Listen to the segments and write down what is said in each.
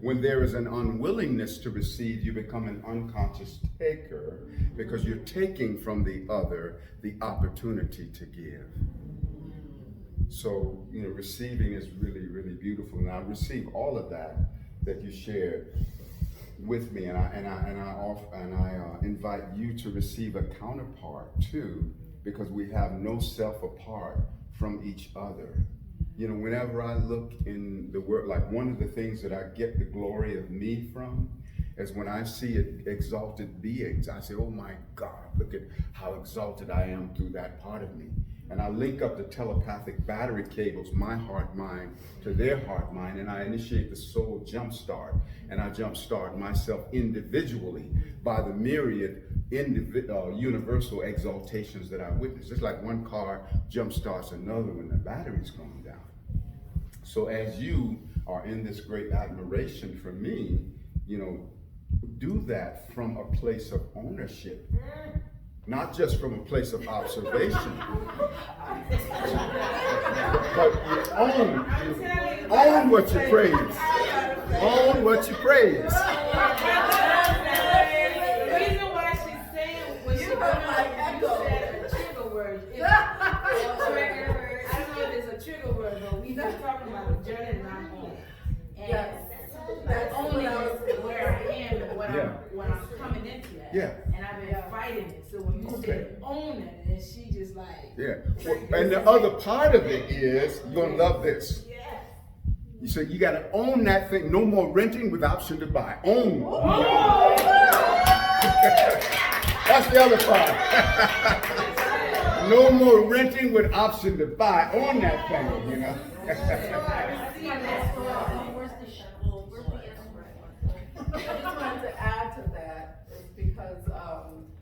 When there is an unwillingness to receive, you become an unconscious taker because you're taking from the other the opportunity to give. So, receiving is really, really beautiful. And I receive all of that you shared with me, and I invite you to receive a counterpart too, because we have no self apart from each other. Whenever I look in the word, like one of the things that I get the glory of me from is when I see exalted beings. I say, oh my God, look at how exalted I am through that part of me. And I link up the telepathic battery cables, my heart mind, to their heart mind, and I initiate the soul jumpstart. And I jumpstart myself individually by the myriad universal exaltations that I witness. Just like one car jumpstarts another when the battery's going down. So as you are in this great admiration for me, do that from a place of ownership. Not just from a place of observation, but you own what you praise. Own what you praise. The reason why she's saying what she said a trigger word. I don't know if it's a trigger word, but we've been talking about the journey and I'm home. And only where I am and what I'm coming into that. Yeah. And I've been fighting it. So when you say own it, and she just like. Yeah. Well, and the other part of it is, you're going to love this. Yes. You say you got to own that thing. No more renting with option to buy. Own. Oh. That's the other part. No more renting with option to buy. Own that thing, I just wanted to add to that is because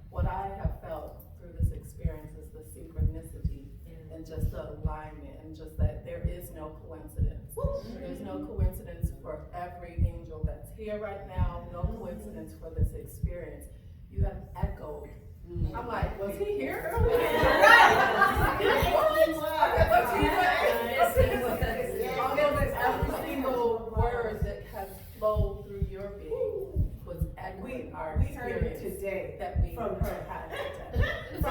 what I have felt through this experience is the synchronicity and just the alignment and just that there is no coincidence. There's no coincidence for every angel that's here right now, no coincidence for this experience. You have echoed. I'm like, was he here earlier? Almost every single word that has flowed through your being was echoing our experience today that we had today. So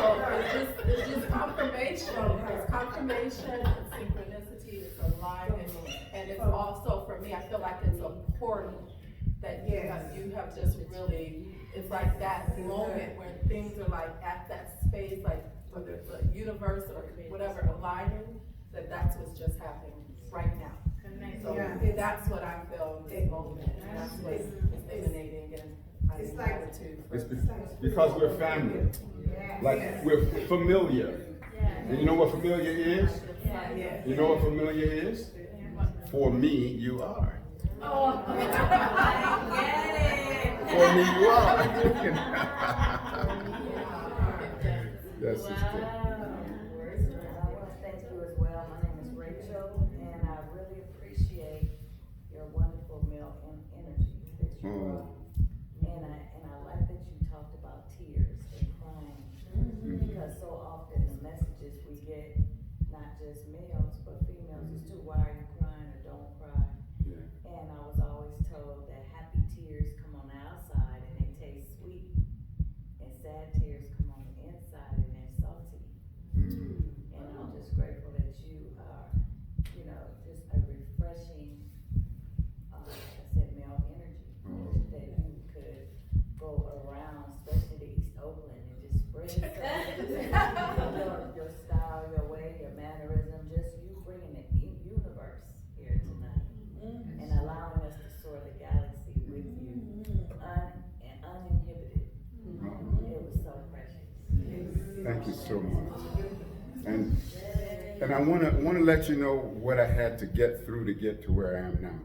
it's just confirmation. It's confirmation, it's synchronicity, it's alignment, and it's also, for me, I feel like it's a portal that you have just really, it's like that moment when things are like at that space, like whether it's the universe or whatever aligning, that's what's just happening right now. So that's what I feel in this moment, and that's what's emanating, and it's like gratitude. It's because we're family. Like we're familiar. And you know what familiar is? You know what familiar is? For me, you are. Oh, I get it. For me, you are. Yes, it's good. I want to thank you as well. My name is Rachel, and I really appreciate your wonderful male energy that you and I like that you talked about tears and crying, because so often the messages we get, not just males but females, is too, why are you crying or don't cry? Yeah. And I was always told that happy tears come on the outside and they taste sweet, and sad tears come on the inside and they're salty. And I'm just grateful that you are, just a refreshing, like I said, male energy, that you could go around, especially to East Oakland, and just spread your style, your way, your mannerism, just you bringing the universe here tonight, and allowing us to soar the galaxy with you, uninhibited. It was so precious. Thank you so much. And I want to let you know what I had to get through to get to where I am now.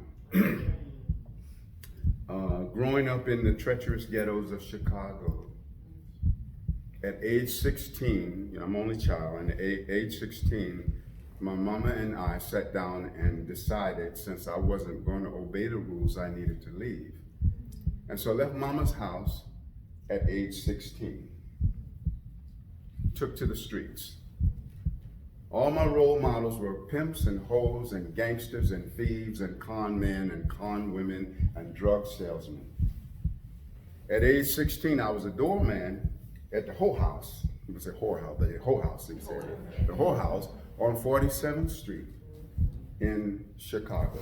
Growing up in the treacherous ghettos of Chicago, at age 16, I'm only child, and at age 16, my mama and I sat down and decided, since I wasn't going to obey the rules, I needed to leave. And so I left mama's house at age 16, took to the streets. All my role models were pimps and hoes and gangsters and thieves and con men and con women and drug salesmen. At age 16, I was a doorman at the Whole House. You would say whorehouse, but the Whole House, you say the Whole House on 47th Street in Chicago.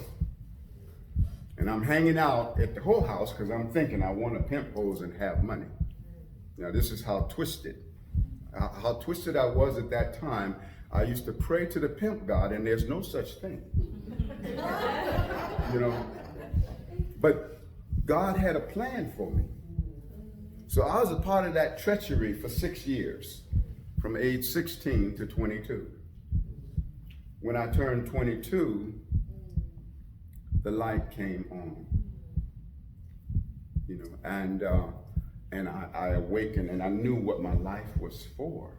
And I'm hanging out at the Whole House because I'm thinking I want to pimp hoes and have money. Now this is how twisted I was at that time. I used to pray to the pimp God, and there's no such thing. You know, but God had a plan for me. So I was a part of that treachery for 6 years, from age 16 to 22. When I turned 22, the light came on, you know, and I awakened, and I knew what my life was for.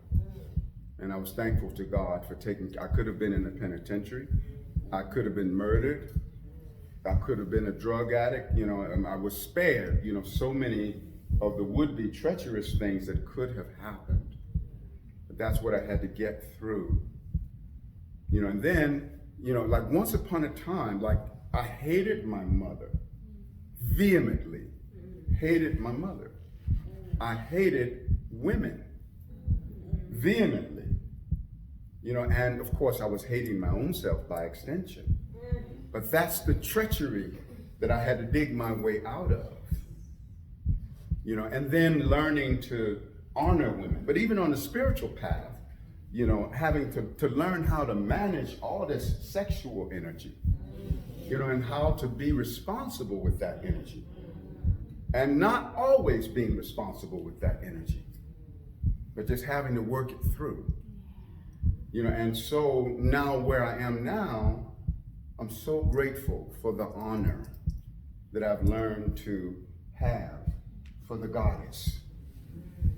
And I was thankful to God for I could have been in the penitentiary. I could have been murdered. I could have been a drug addict, you know, and I was spared, you know, so many of the would-be treacherous things that could have happened. But that's what I had to get through. You know, and then, you know, like once upon a time, like I hated my mother, vehemently hated my mother. I hated women, vehemently. You know, and of course I was hating my own self by extension. But that's the treachery that I had to dig my way out of. You know, and then learning to honor women. But even on the spiritual path, you know, having to learn how to manage all this sexual energy, you know, and how to be responsible with that energy. And not always being responsible with that energy, but just having to work it through. You know, and so now where I am now, I'm so grateful for the honor that I've learned to have for the goddess.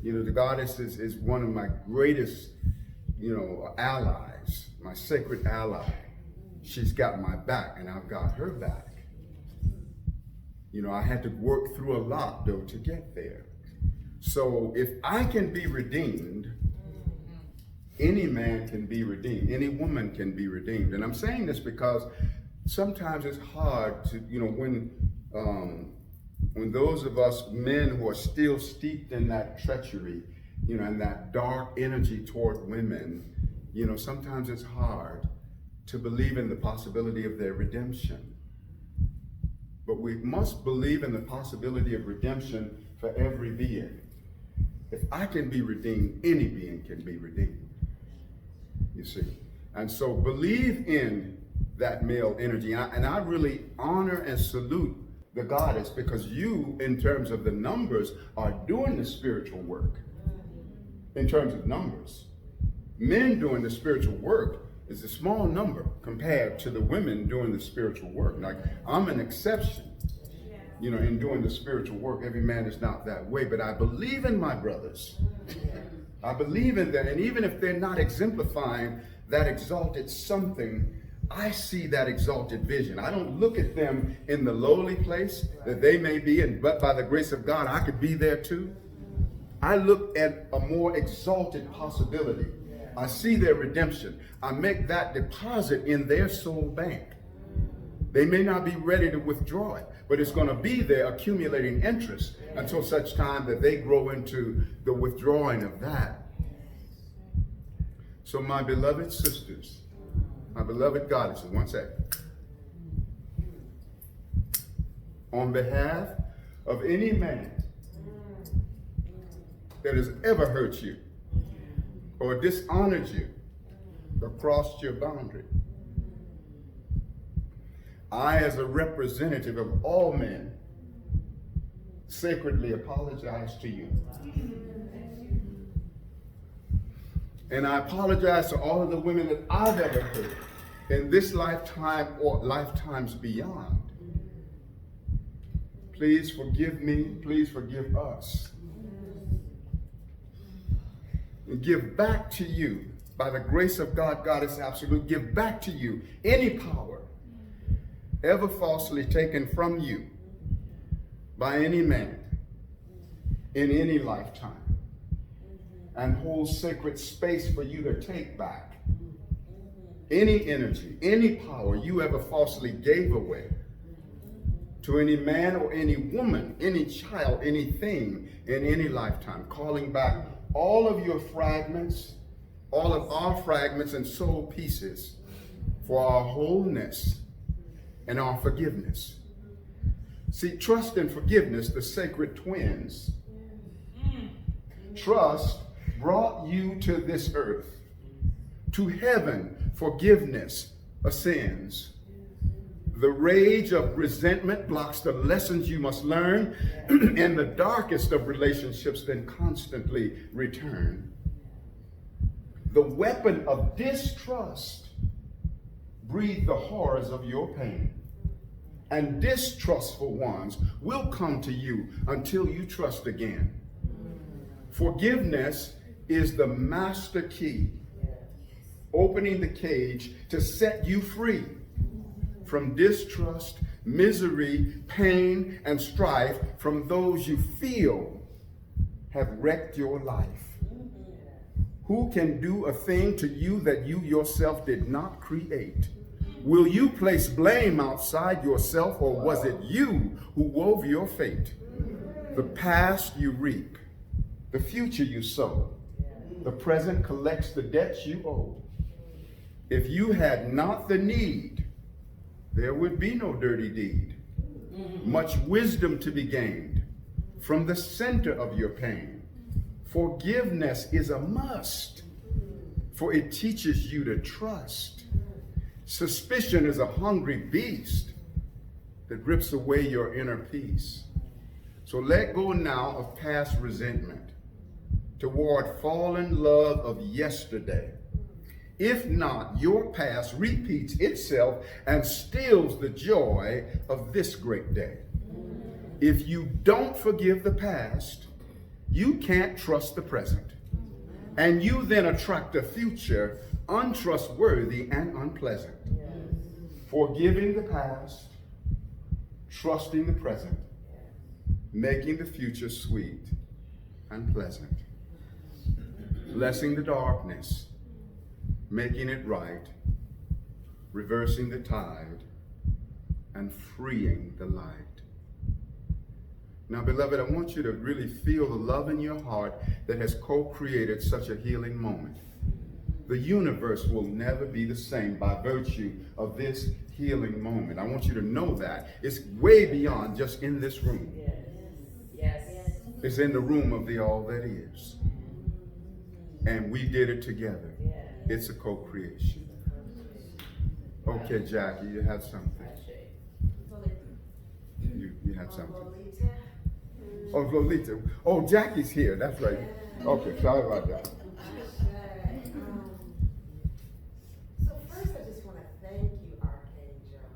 You know, the goddess is one of my greatest, you know, allies, my sacred ally. She's got my back and I've got her back. You know, I had to work through a lot though to get there. So if I can be redeemed, any man can be redeemed. Any woman can be redeemed. And I'm saying this because sometimes it's hard to, you know, when those of us men who are still steeped in that treachery, you know, and that dark energy toward women, you know, sometimes it's hard to believe in the possibility of their redemption. But we must believe in the possibility of redemption for every being. If I can be redeemed, any being can be redeemed. You see? And so believe in that male energy. And I really honor and salute the goddess, because you, in terms of the numbers, are doing the spiritual work. In terms of numbers. Men doing the spiritual work is a small number compared to the women doing the spiritual work. Like, I'm an exception, you know, in doing the spiritual work. Every man is not that way, but I believe in my brothers. I believe in them, and even if they're not exemplifying that exalted something, I see that exalted vision. I don't look at them in the lowly place that they may be in, but by the grace of God, I could be there too. I look at a more exalted possibility. I see their redemption. I make that deposit in their soul bank. They may not be ready to withdraw it, but it's going to be there accumulating interest until such time that they grow into the withdrawing of that. So my beloved sisters, my beloved goddesses, one second. On behalf of any man that has ever hurt you or dishonored you or crossed your boundary, I, as a representative of all men, sacredly apologize to you. And I apologize to all of the women that I've ever hurt in this lifetime or lifetimes beyond. Please forgive me. Please forgive us. And give back to you, by the grace of God, Goddess Absolute, give back to you any power ever falsely taken from you by any man in any lifetime, and hold sacred space for you to take back any energy, any power you ever falsely gave away to any man or any woman, any child, anything in any lifetime, calling back all of your fragments, all of our fragments and soul pieces for our wholeness and our forgiveness. See, trust and forgiveness, the sacred twins. Trust brought you to this earth. To heaven, forgiveness ascends. The rage of resentment blocks the lessons you must learn, and the darkest of relationships then constantly return. The weapon of distrust breathes the horrors of your pain, and distrustful ones will come to you until you trust again. Forgiveness is the master key, opening the cage to set you free from distrust, misery, pain, and strife from those you feel have wrecked your life. Who can do a thing to you that you yourself did not create? Will you place blame outside yourself, or was it you who wove your fate? The past you reap, the future you sow, the present collects the debts you owe. If you had not the need, there would be no dirty deed. Much wisdom to be gained from the center of your pain. Forgiveness is a must, for it teaches you to trust. Suspicion is a hungry beast that rips away your inner peace. So let go now of past resentment toward fallen love of yesterday. If not, your past repeats itself and steals the joy of this great day. If you don't forgive the past, you can't trust the present. And you then attract a future untrustworthy and unpleasant. Forgiving the past, trusting the present, making the future sweet and pleasant. Blessing the darkness, making it right, reversing the tide, and freeing the light. Now, beloved, I want you to really feel the love in your heart that has co-created such a healing moment. The universe will never be the same by virtue of this healing moment. I want you to know that. It's way beyond just in this room. Yes. It's in the room of the all that is. And we did it together. It's a co-creation. Okay, Jackie, you have something. You have something. Oh, Lolita. Oh, Jackie's here. That's right. Okay, sorry about that. So first, I just want to thank you, Archangel,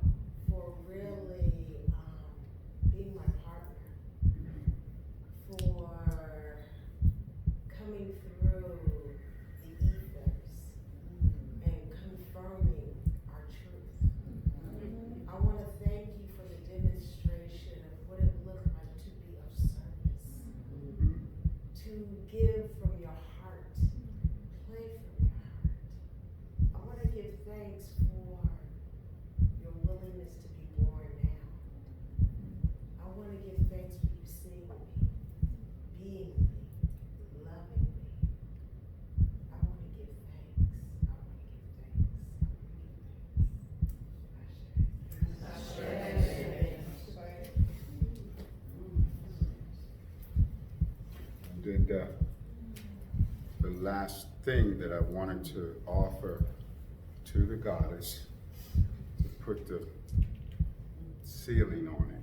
for really being my partner, for coming through the ethers and confirming our truth. I want to thank you for the demonstration of what it looked like to be of service, to give from your heart, play from your heart. I want to give thanks for your willingness to be born now. I want to give thanks for you seeing me, being me, loving me. I want to give thanks. I want to give thanks. I want to give thanks. Did the last thing that I wanted to offer to the goddess, to put the sealing on it.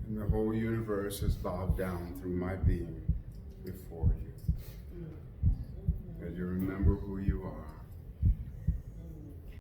And the whole universe is bowed down through my being before you. As you remember who you are.